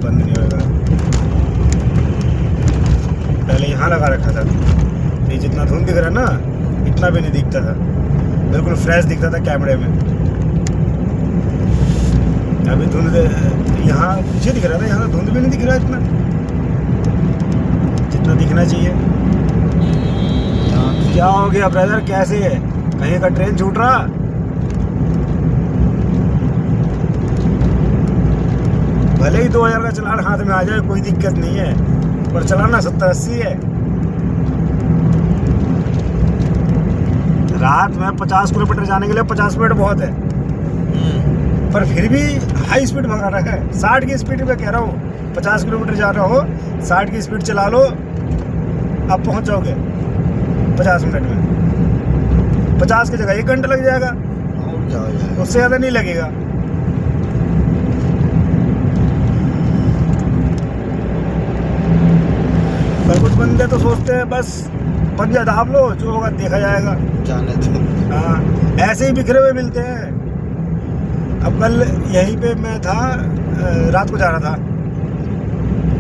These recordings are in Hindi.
बंद नहीं होगा। पहले यहाँ लगा रखा था, ये जितना धुंध दिख रहा है ना, इतना भी नहीं दिखता था, बिल्कुल फ्रेश दिखता था कैमरे में। अभी धुंध यहाँ पीछे दिख रहा था, यहाँ धुंध भी नहीं दिख रहा इतना जितना दिखना चाहिए। क्या हो गया ब्रदर, कैसे है? कहीं का ट्रेन छूट रहा? भले ही 2000 का चलान हाथ में आ जाए, कोई दिक्कत नहीं है, पर चलाना 70-80 है। रात में 50 किलोमीटर जाने के लिए 50 मिनट बहुत है, पर फिर भी हाई स्पीड भगा रहा है। 60 की स्पीड पे कह रहा हूँ, 50 किलोमीटर जा रहा हो, 60 की स्पीड चला लो, अब पहुंच जाओगे 50 मिनट में। 50 की जगह 1 घंटा लग जाएगा, उससे ज़्यादा नहीं लगेगा। पर कुछ बंदे तो सोचते हैं बस पंजा दाब लो, जो होगा देखा जाएगा, जाने दो। हाँ, ऐसे ही बिखरे हुए मिलते हैं। अब कल यहीं पे मैं था, रात को जा रहा था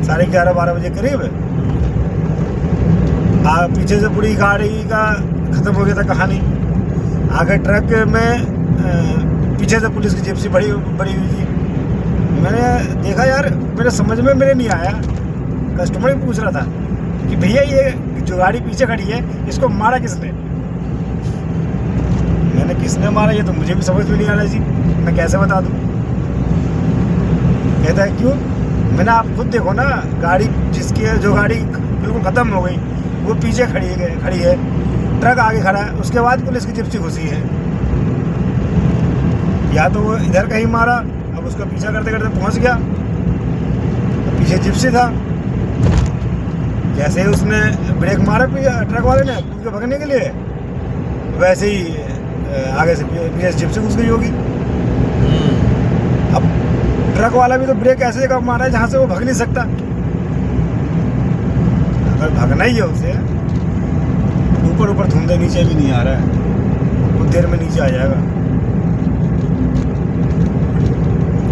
11:30-12 बजे करीब। पीछे से पूरी गाड़ी का ख़त्म हो गया था कहानी। आगे ट्रक में पीछे से पुलिस की जिप्सी बड़ी हुई थी। मैंने देखा यार, मेरे समझ में मेरे नहीं आया। कस्टमर ही पूछ रहा था कि भैया ये जो गाड़ी पीछे खड़ी है, इसको मारा किसने? मैंने किसने मारा ये तो मुझे भी समझ में नहीं आ रहा जी, मैं कैसे बता दूँ? कहता है क्यों? मैंने आप खुद देखो ना, गाड़ी जो गाड़ी बिल्कुल ख़त्म हो गई वो पीछे खड़ी है, ट्रक आगे खड़ा है, उसके बाद पुलिस की जिप्सी घुसी है। या तो वो इधर कहीं मारा, अब उसका पीछा करते करते पहुंच गया, तो पीछे जिप्सी था। जैसे ही उसने ब्रेक मारा ट्रक वाले ने उसके भगने के लिए, वैसे ही आगे से पीछे जिप्सी घुस गई होगी। अब ट्रक वाला भी तो ब्रेक ऐसे जगह मारा है जहाँ से वो भग नहीं सकता। अगर भगना ही है उसे, ऊपर धुंधे, नीचे भी नहीं आ रहा है, कुछ देर में नीचे आ जाएगा।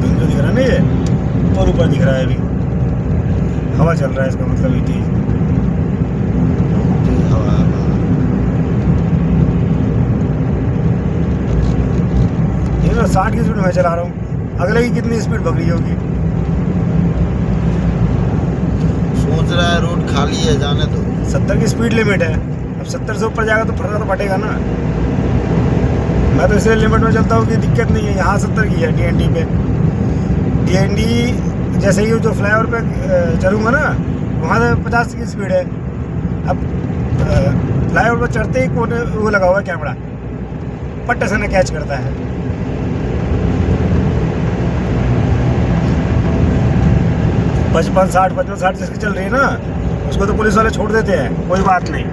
धुंध दिख रहा नहीं है, और ऊपर दिख रहा है, अभी हवा चल रहा है, इसका मतलब ये तेज हवा। ये ना 60 की स्पीड में चला रहा हूँ, अगले की कितनी स्पीड भग रही होगी? सोच रहा है रोड खाली है, जाने दो। 70 की स्पीड लिमिट है, अब 70 से ऊपर जाएगा तो फटका तो फटेगा ना। मैं तो इसलिए लिमिट में चलता हूँ कि दिक्कत नहीं है। यहाँ 70 की है DND पे। DND जैसे ही जो फ्लाईओवर पे चलूँगा ना, वहाँ से 50 की स्पीड है। अब फ्लाईओवर पर चढ़ते ही कोने वो लगा हुआ है कैमरा, पट्टे से न कैच करता है। 55-60 जिसकी चल रही है ना, उसको तो पुलिस वाले छोड़ देते हैं, कोई बात नहीं,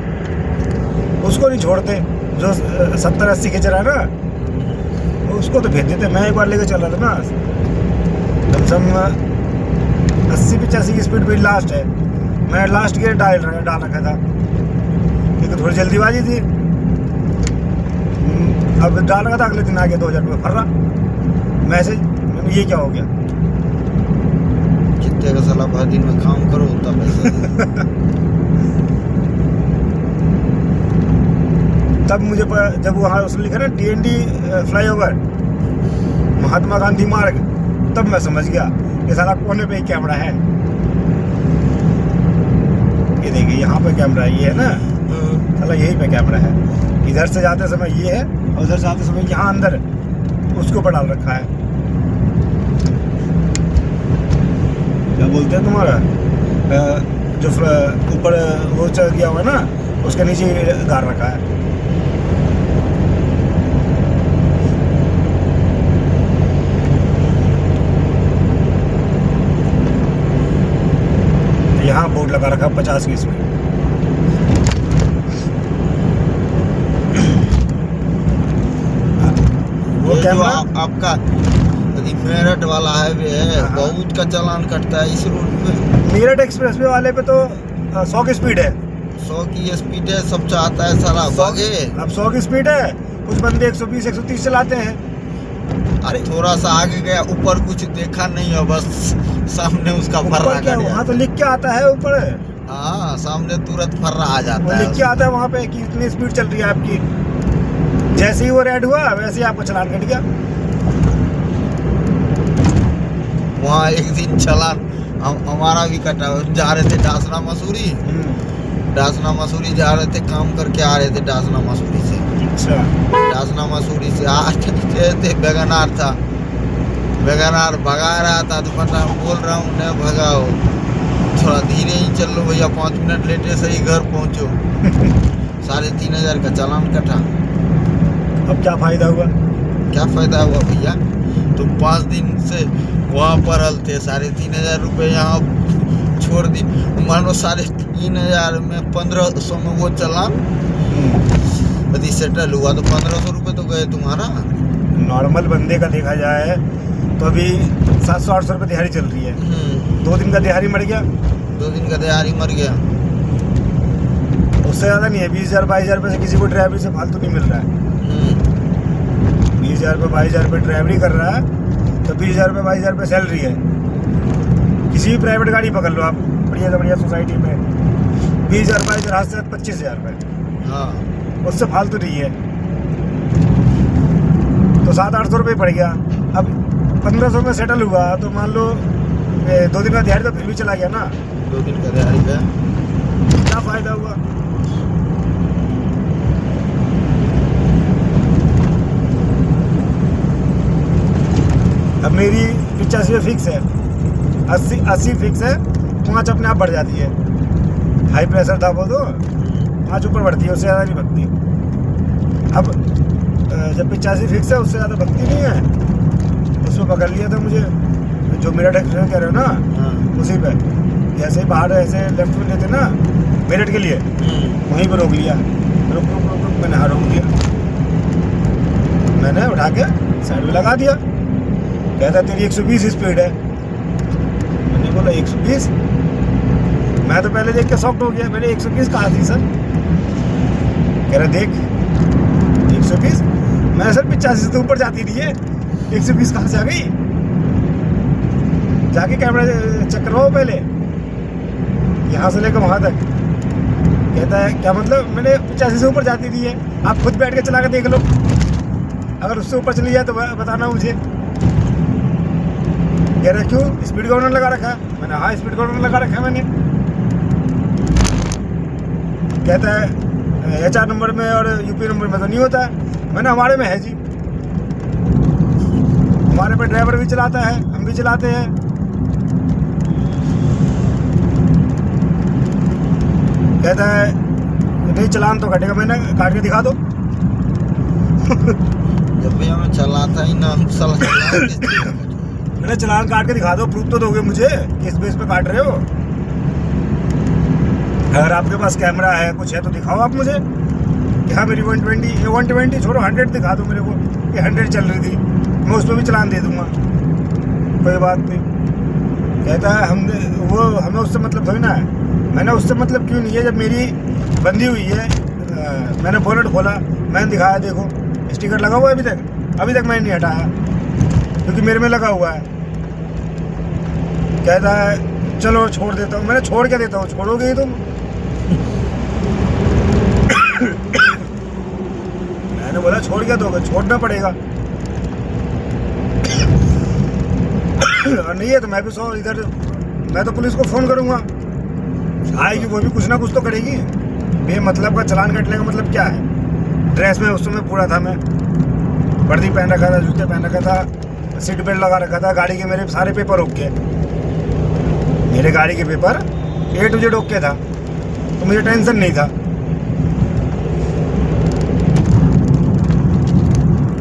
उसको नहीं छोड़ते। जो 70-80 के चला ना, उसको तो भेज देते। मैं एक बार लेकर चल रहा था ना, कम से कम 80-85 की स्पीड पे लास्ट है, मैं लास्ट गियर डाल रखा था, क्योंकि थोड़ी जल्दीबाजी थी। अब डाल रखा था, अगले दिन आ गया 2000 रुपये फर रहा मैसेज। ये क्या हो गया? जितने का साला भर दिन में काम करो उतना पैसा। तब मुझे जब वहाँ उसने लिखा ना DND फ्लाईओवर महात्मा गांधी मार्ग, तब मैं समझ गया कि साला कोने पे ही कैमरा है। ये देखिए यहाँ पे कैमरा ये है ना, साला यही पे कैमरा है। इधर से जाते समय ये है, और उधर से आते समय यहाँ अंदर उसके ऊपर डाल रखा है। क्या बोलते हैं तुम्हारा, जो ऊपर वो चढ़ गया हुआ है ना, उसके नीचे गाड़ रखा है। यहाँ बोर्ड लगा रखा 50 की स्पीड। वो कैमरा आपका मेरठ वाला हाईवे है, बहुत का चालान कटता है इस रोड पे। मेरठ एक्सप्रेसवे वाले पे तो 100 की स्पीड है। 100 की स्पीड है, सब चाहता है सारा भागे। अब 100 की स्पीड है, कुछ बंदे 120-130 चलाते हैं। अरे थोड़ा सा आगे गया, ऊपर कुछ देखा नहीं है, बस सामने उसका फर्रा ऊपर क्या खड़ वहाँ तो जाता लिख के आता है ऊपर, है। हाँ, सामने तुरंत फर्रा आ वो जाता है लिख के आता है वहाँ पे कि इतनी स्पीड चल रही है आपकी। जैसे ही वो रेड हुआ वैसे ही आपको चालान कट गया। वहाँ एक दिन चालान हमारा भी कटा। जा रहे थे डासना मसूरी, डासना मसूरी जा रहे थे, काम करके आ रहे थे डासना मसूरी से। अच्छा। डासना मसूरी से आ रहे थे, बेगनार था, बेगनार भगा रहा था तो पता बोल रहा हूँ नहीं भगाओ, थोड़ा धीरे ही चल लो भैया, 5 मिनट लेटे सही घर पहुँचो। 3,500 का चालान कटा। अब क्या फायदा हुआ? क्या फायदा हुआ भैया, तुम 5 दिन से वहाँ पर हल थे, 3,500 रुपये यहाँ छोड़ दी। मानो 3,500 में 1,500 में वो चालान यदि सेटल हुआ तो 1,500 रुपये तो गए तुम्हारा। नॉर्मल बंदे का देखा जाए तो अभी 700-800 रुपये दिहाड़ी चल रही है। 2 दिन का दिहाड़ी मर गया, 2 दिन का दिहाड़ी मर गया, उससे ज़्यादा नहीं है। 20,000-22,000 रुपये से किसी को ड्राइवरी से फालतू नहीं मिल रहा है। 20,000 रुपये 22,000 रुपये ड्राइवरी कर रहा है तो 20,000 रुपये 22,000 रुपये सैलरी है। किसी भी प्राइवेट गाड़ी पकड़ लो आप, बढ़िया से बढ़िया सोसाइटी में 20,000 22,000 हाथ से 25,000 रुपये, हाँ उससे फालतू नहीं है। तो 700-800 रुपये पड़ गया। अब 1,500 में सेटल हुआ तो मान लो 2 दिन का दिहाड़ी तो फिर भी चला गया ना। 2 दिन का दिहाड़ी गया, क्या फायदा हुआ? अब मेरी 85 फिक्स है, 80 फिक्स है, 5 अपने आप बढ़ जाती है। हाई प्रेशर था वो तो 5 ऊपर बढ़ती है, उससे ज़्यादा नहीं बढ़ती। अब जब 85 फिक्स है उससे ज़्यादा बढ़ती नहीं है। उसमें पकड़ लिया था मुझे, जो मेरा एक्सीडेंट कह रहे हो ना, हाँ। उसी पे जैसे ही बाहर ऐसे लेफ्ट में लेते ना मेरठ के लिए, वहीं पर रोक लिया। रुक रुक रुक रुक, मैंने रोक दिया, मैंने उठा के साइड में लगा दिया। कहता तेरी 120 स्पीड है। मैंने बोला 120? मैं तो पहले देख के शॉक्ड हो गया, मैंने 120 कहा थी सर? कह रहा देख 120। मैं सर 85 से ऊपर जाती नहीं है, 120 कहाँ से आ गई? जाके कैमरा चेक करवाओ पहले, यहाँ से लेकर वहाँ तक। कहता है क्या मतलब? मैंने 85 से ऊपर जाती नहीं है, आप खुद बैठ के चला के देख लो, अगर उससे ऊपर चली जाए तो बताना मुझे। कह रहा क्यों, स्पीड गवर्नर लगा रखा है? मैंने हाँ स्पीड गवर्नर लगा रखा है मैंने। कहता है HR नंबर में और UP नंबर में तो नहीं होता है। मैंने हमारे में है जी, हमारे पे ड्राइवर भी चलाता है, हम भी चलाते हैं। कहता है नहीं चालान तो कटेगा। मैंने काट के दिखा दो। जब भी हमें चलाता ही ना, हम मैंने चालान काट के दिखा दो, प्रूफ तो दोगे मुझे किस बेस पे काट रहे हो। अगर आपके पास कैमरा है कुछ है तो दिखाओ आप मुझे कि हाँ मेरी 120 छोड़ो 100 दिखा दो मेरे को कि 100 चल रही थी, मैं उस पर भी चालान दे दूंगा, कोई बात नहीं। कहता है हमें उससे मतलब थोड़ी ना है। मैंने उससे मतलब क्यों नहीं है, जब मेरी बंदी हुई है, मैंने बोनट खोला, मैंने दिखाया देखो स्टिकर लगा हुआ है, अभी तक मैंने नहीं हटाया क्योंकि मेरे में लगा हुआ है। कहता है चलो छोड़ देता हूँ। मैंने छोड़ के देता हूँ, छोड़ोगे ही तुम? मैंने बोला छोड़ क्या दोगे, छोड़ना पड़ेगा। और नहीं है तो मैं भी इधर मैं तो पुलिस को फ़ोन करूँगा, आएगी वो भी कुछ ना कुछ तो करेगी। बेमतलब का चालान कटने का मतलब क्या है? ड्रेस में उस समय पूरा था, मैं वर्दी पहन रखा था, जूते पहन रखा था, सीट बेल्ट लगा रखा था, गाड़ी के मेरे सारे पेपर ओके, मेरे गाड़ी के paper A to Z okay था, तो मुझे टेंशन नहीं था।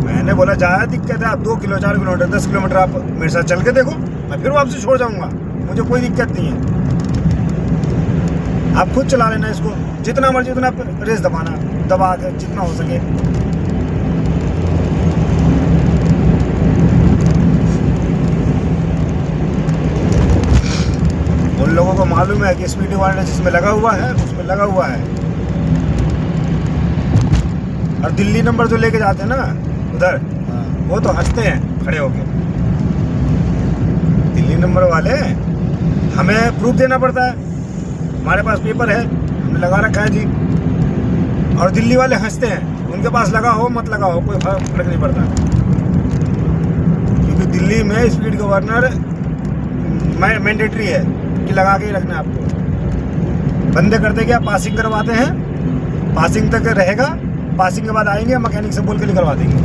मैंने बोला ज़्यादा दिक्कत है, आप 2 किलो 4 किलोमीटर 10 किलोमीटर आप मेरे साथ चल के देखो, मैं फिर वापसी छोड़ जाऊँगा, मुझे कोई दिक्कत नहीं है। आप खुद चला लेना इसको, जितना मर्जी उतना रेस दबा के जितना हो सके। उन लोगों को मालूम है कि स्पीड डिवाइडर जिसमें लगा हुआ है उसमें लगा हुआ है। और दिल्ली नंबर जो लेके जाते हैं ना उधर, वो तो हंसते हैं खड़े होके। दिल्ली नंबर वाले हमें प्रूफ देना पड़ता है, हमारे पास पेपर है, हमने लगा रखा है जी। और दिल्ली वाले हंसते हैं, उनके पास लगा हो मत लगा हो कोई फर्क नहीं पड़ता, क्योंकि दिल्ली में स्पीड गवर्नर मैंडेटरी है कि लगा के ही रखना है आपको। बंदे करते क्या, पासिंग करवाते हैं, पासिंग तक रहेगा, पासिंग के बाद आएंगे मैकेनिक से बोल के निकलवा देंगे।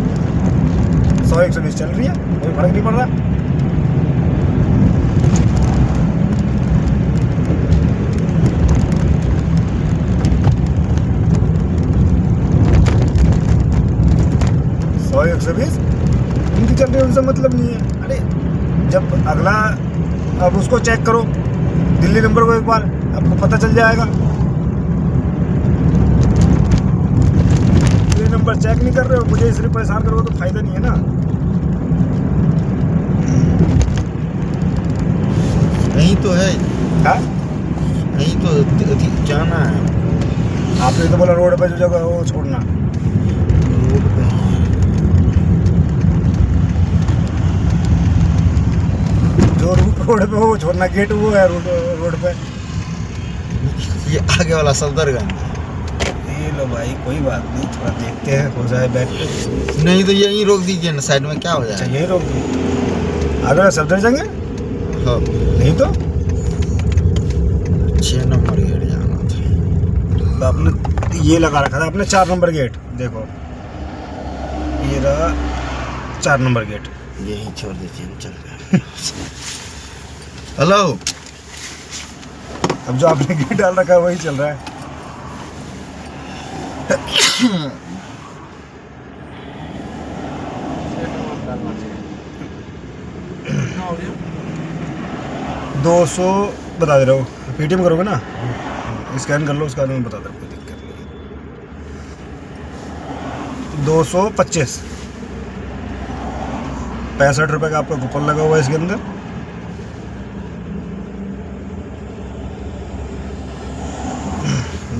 100-120 चल रही है, कोई फर्क नहीं पड़ रहा। उनकी चल रही है, उनसे मतलब नहीं है। अरे जब अगला, अब उसको चेक करो दिल्ली नंबर को एक बार, आपको पता चल जाएगा। दिल्ली नंबर चेक नहीं कर रहे हो, मुझे इसलिए परेशान करोगे तो फायदा नहीं है ना। यही तो है, हाँ यही तो जाना है। आपने तो बोला रोड पे जो जगह हो वो छोड़ना। रोड पे जो रोड पे हो वो छोड़ना, गेट वो है रोड पे। ये आगे वाला सफदरगंज। ये लो भाई, कोई बात नहीं, थोड़ा देखते हैं हो जाए बैठ पे। नहीं तो यहीं रोक दीजिए ना, साइड में क्या हो अच्छा जाए। यही रोक दो, आगे सफदर जाएंगे हाँ, नहीं तो 6 नंबर गेट जाना था। तो आपने ये लगा रखा था, आपने 4 नंबर गेट देखो, ये रहा 4 नंबर गेट। यही छोड़ दीजिए, हम चल रहे हैं। हेलो, अब जो आपने गेट डाल रखा है वही चल रहा है। दो 200 बता दे रहा हूँ, पेटीएम करोगे ना, स्कैन कर लो, उसका मैं बता दे रहा हूँ, कोई दिक्कत नहीं। 225 65 रुपये का आपका कूपन लगा हुआ है इसके अंदर।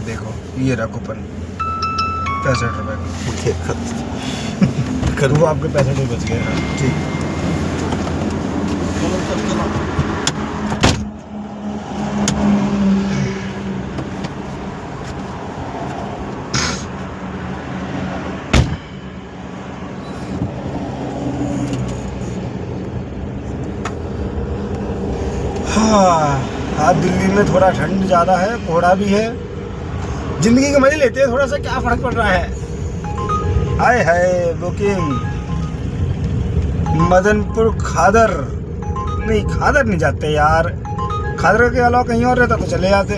देखो ये रहा कूपन 65 रुपये का, वो आपके 65 बच गए ना। ठीक, हाँ दिल्ली में थोड़ा ठंड ज़्यादा है, कोहरा भी है, जिंदगी के मजे लेते हैं, थोड़ा सा क्या फर्क पड़ रहा है। हाय हाय बुकिंग मदनपुर खादर नहीं जाते यार, खादर के अलावा कहीं और रहता तो चले जाते।